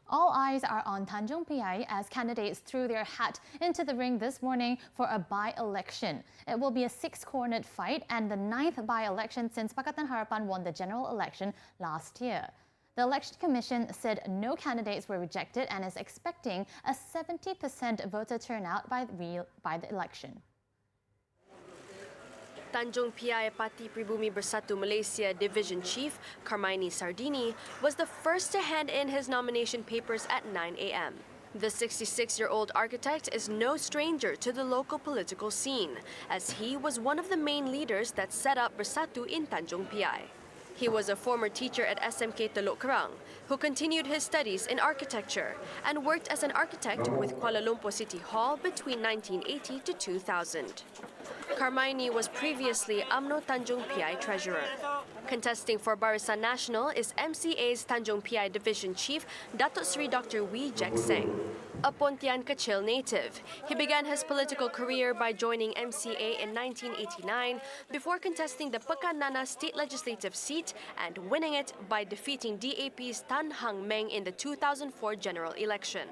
All eyes are on Tanjung Piai as candidates threw their hat into the ring this morning for a by-election. It will be a six-cornered fight and the ninth by-election since Pakatan Harapan won the general election last year. The Election Commission said no candidates were rejected and is expecting a 70% voter turnout by the election. Tanjung Piai Parti Pribumi Bersatu Malaysia Division Chief Karmaini Sardini was the first to hand in his nomination papers at 9 a.m. The 66-year-old architect is no stranger to the local political scene, as he was one of the main leaders that set up Bersatu in Tanjung Piai. He was a former teacher at SMK Teluk Kerang, who continued his studies in architecture and worked as an architect with Kuala Lumpur City Hall between 1980 to 2000. Karmaini was previously UMNO Tanjung Piai treasurer. Contesting for Barisan Nasional is MCA's Tanjung Piai Division Chief Datuk Seri Dr. Wee Jack Seng. A Pontian Kecil native, he began his political career by joining MCA in 1989 before contesting the Pekan Nana state legislative seat and winning it by defeating DAP's Tan Hang Meng in the 2004 general election.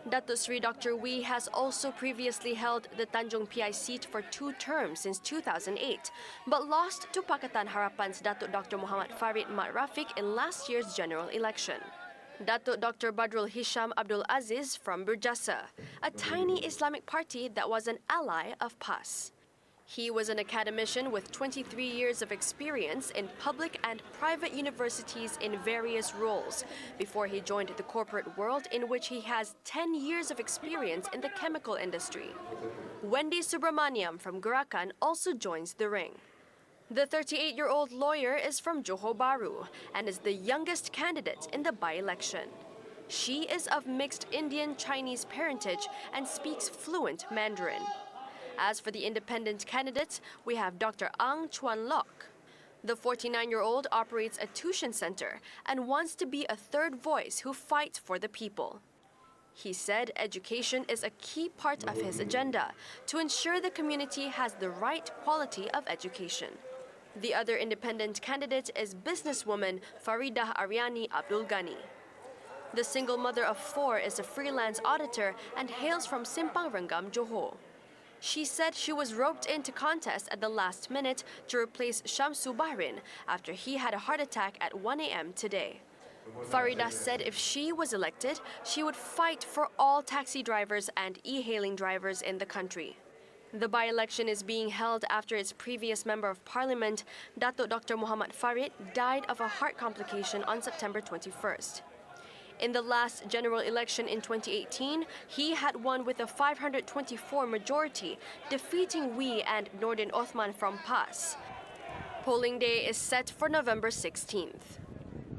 Datuk Seri Dr. Wee has also previously held the Tanjung Piai seat for 2 terms since 2008, but lost to Pakatan Harapan's Datuk Dr. Muhammad Farid Mat Rafiq in last year's general election. Datuk Dr. Badrul Hisham Abdul Aziz from Berjasa, a tiny Islamic party that was an ally of PAS. He was an academician with 23 years of experience in public and private universities in various roles before he joined the corporate world, in which he has 10 years of experience in the chemical industry. Wendy Subramaniam from Gerakan also joins the ring. The 38-year-old lawyer is from Johor Bahru and is the youngest candidate in the by-election. She is of mixed Indian-Chinese parentage and speaks fluent Mandarin. As for the independent candidates, we have Dr. Ang Chuan Lok. The 49-year-old operates a tuition center and wants to be a third voice who fights for the people. He said education is a key part of his agenda to ensure the community has the right quality of education. The other independent candidate is businesswoman Faridah Aryani Abdul Ghani. The single mother of 4 is a freelance auditor and hails from Simpang Renggam, Johor. She said she was roped into contest at the last minute to replace Shamsu Bahrin after he had a heart attack at 1 a.m. today. Farida said if she was elected, she would fight for all taxi drivers and e-hailing drivers in the country. The by-election is being held after its previous Member of Parliament, Datuk Dr. Muhammad Farid, died of a heart complication on September 21st. In the last general election in 2018, he had won with a 524 majority, defeating Wee and Nordin Othman from PAS. Polling day is set for November 16th.